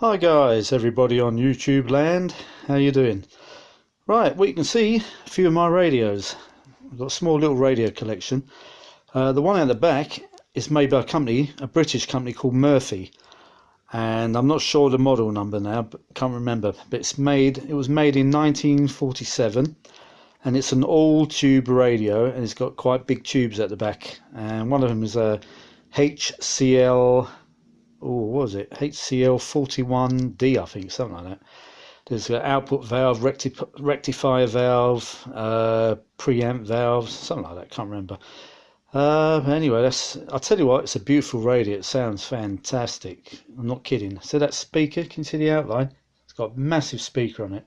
Hi guys, everybody on YouTube land, how you doing? Right, well you can see a few of my radios. I've got a small little radio collection. The one out the back is made by a British company called Murphy, and I'm not sure the model number now, but can't remember. But it was made in 1947, and it's an all tube radio, and it's got quite big tubes at the back. And one of them is a HCL. Oh, what was it? HCL41D, I think, something like that. There's an output valve, rectifier valve, preamp valve, something like that. Can't remember. Anyway, I'll tell you what. It's a beautiful radio. It sounds fantastic. I'm not kidding. See that speaker? Can you see the outline? It's got a massive speaker on it.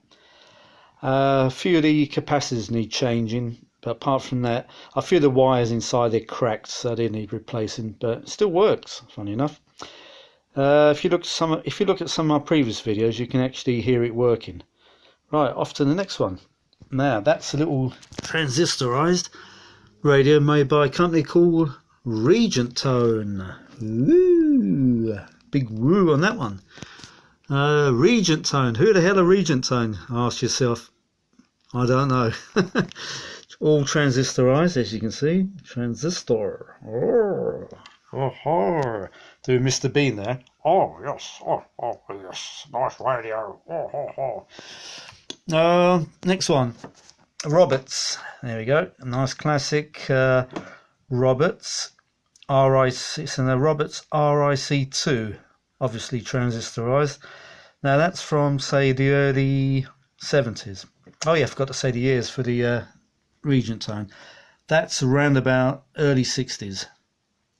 A few of the capacitors need changing, but apart from that, a few of the wires inside they're cracked, so they need replacing. But it still works. Funny enough. If you look at some of my previous videos, you can actually hear it working. Right, off to the next one. Now that's a little transistorized radio made by a company called Regent Tone. Woo! Big woo on that one. Regent Tone. Who the hell are Regent Tone? Ask yourself. I don't know. All transistorized, as you can see. Transistor. Oh, do Mr. Bean there. Oh yes, oh yes, nice radio. Next one, Roberts. There we go, a nice classic Roberts RIC. It's in the Roberts RIC2, obviously transistorized. Now that's from say the early 70s. Oh yeah, I forgot to say the years for the Regent Tone. That's around about early 60s.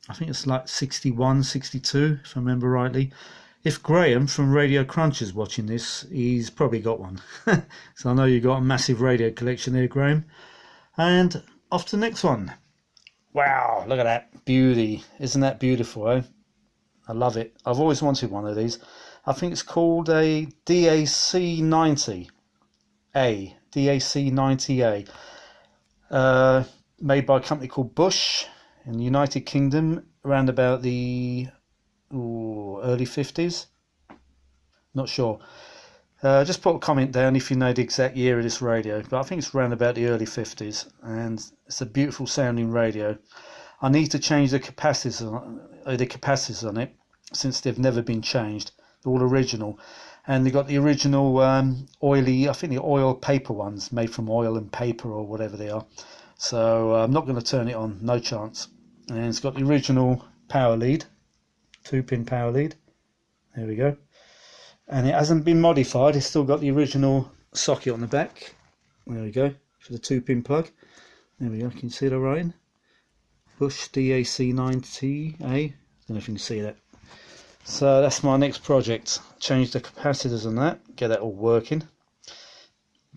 I think it's like 61, 62, if I remember rightly. If Graham from Radio Crunch is watching this, he's probably got one. So I know you've got a massive radio collection there, Graham. And off to the next one. Wow, look at that beauty. Isn't that beautiful, eh? I love it. I've always wanted one of these. I think it's called a DAC-90A. DAC-90A. Made by a company called Bush in the United Kingdom around about the early 50s. Not sure. Just put a comment down if you know the exact year of this radio, but I think it's around about the early 50s, and it's a beautiful sounding radio. I need to change the capacitors on it since they've never been changed. They're all original, and they got the original oily, I think the oil paper ones made from oil and paper or whatever they are. So I'm not going to turn it on, no chance. And it's got the original power lead, 2-pin power lead. There we go. And it hasn't been modified. It's still got the original socket on the back. There we go, for the 2-pin plug. There we go, can you see the writing? Bush DAC-90A. Don't know if you can see that. So that's my next project. Change the capacitors on that, get that all working.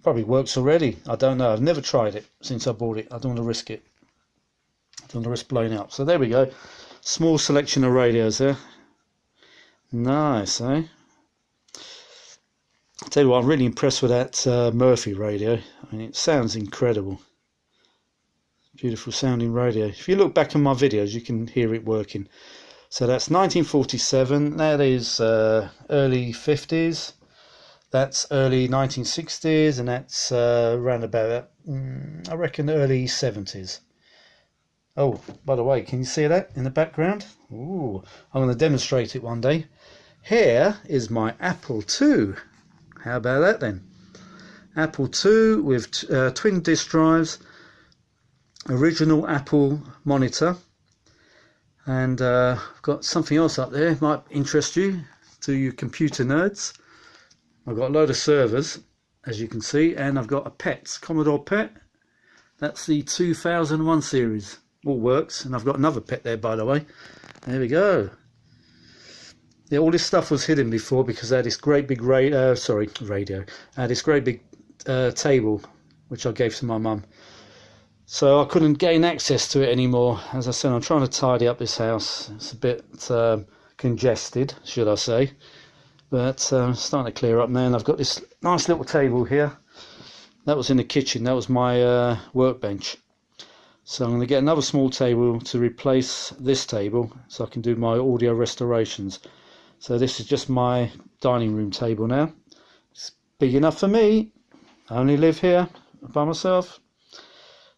Probably works already. I don't know. I've never tried it since I bought it. I don't want to risk it. I don't want to risk blowing up. So there we go. Small selection of radios there. Nice, eh? I'll tell you what, I'm really impressed with that Murphy radio. I mean, it sounds incredible. Beautiful sounding radio. If you look back on my videos, you can hear it working. So that's 1947. That is early 50s. That's early 1960s, and that's around about, I reckon, early 70s. Oh, by the way, can you see that in the background? Ooh, I'm going to demonstrate it one day. Here is my Apple II. How about that then? Apple II with twin disk drives, original Apple monitor, and I've got something else up there. Might interest you, to you computer nerds. I've got a load of servers, as you can see, and I've got a PET, Commodore PET. That's the 2001 series. All works, and I've got another PET there, by the way. There we go. Yeah, all this stuff was hidden before because I had this great big radio. I had this great big table, which I gave to my mum. So I couldn't gain access to it anymore. As I said, I'm trying to tidy up this house. It's a bit congested, should I say. But starting to clear up now, and I've got this nice little table here. That was in the kitchen. That was my workbench. So I'm going to get another small table to replace this table so I can do my audio restorations. So this is just my dining room table now. It's big enough for me. I only live here by myself,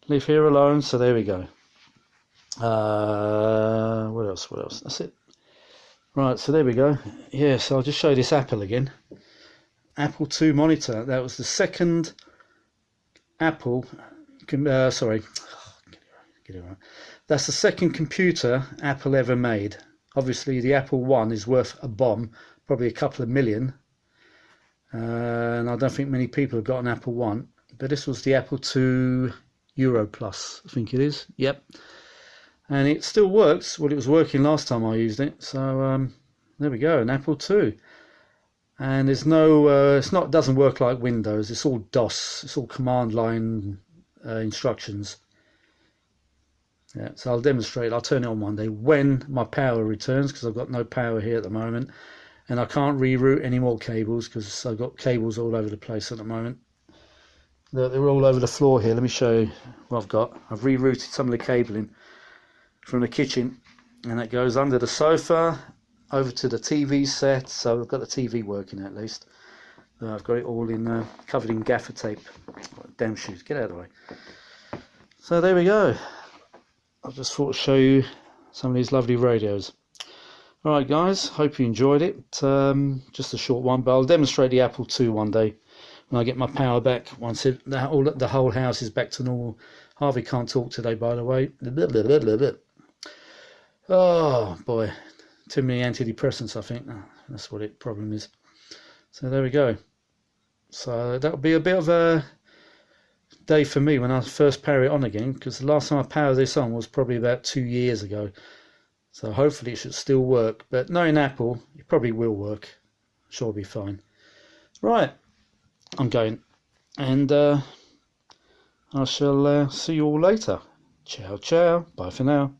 live here alone, so there we go. What else? That's it. Right, so there we go. Yeah, so I'll just show you this Apple again. Apple II monitor. That was the second Apple, sorry, get it right. That's the second computer Apple ever made. Obviously the Apple I is worth a bomb, probably a couple of million. And I don't think many people have got an Apple I. But this was the Apple II Euro Plus, I think it is. Yep. And it still works. Well, it was working last time I used it. So there we go, an Apple II. And there's no, it doesn't work like Windows. It's all DOS. It's all command line instructions. Yeah, so I'll demonstrate. I'll turn it on one day when my power returns, because I've got no power here at the moment, and I can't reroute any more cables because I've got cables all over the place at the moment. They're all over the floor here. Let me show you what I've got. I've rerouted some of the cabling from the kitchen, and that goes under the sofa over to the TV set. So I've got the TV working at least. I've got it all in covered in gaffer tape. Damn shoes, get out of the way. So there we go. I just thought to show you some of these lovely radios. Alright guys, hope you enjoyed it. Just a short one, but I'll demonstrate the Apple II one day when I get my power back, once the whole house is back to normal. Harvey can't talk today, by the way. Oh boy, too many antidepressants, I think. That's what it problem is. So there we go. So that'll be a bit of a day for me when I first power it on again, because the last time I powered this on was probably about 2 years ago. So hopefully it should still work, but knowing Apple, it probably will work. Sure, it'll be fine. Right, I'm going, and I shall see you all later. Ciao, ciao, bye for now.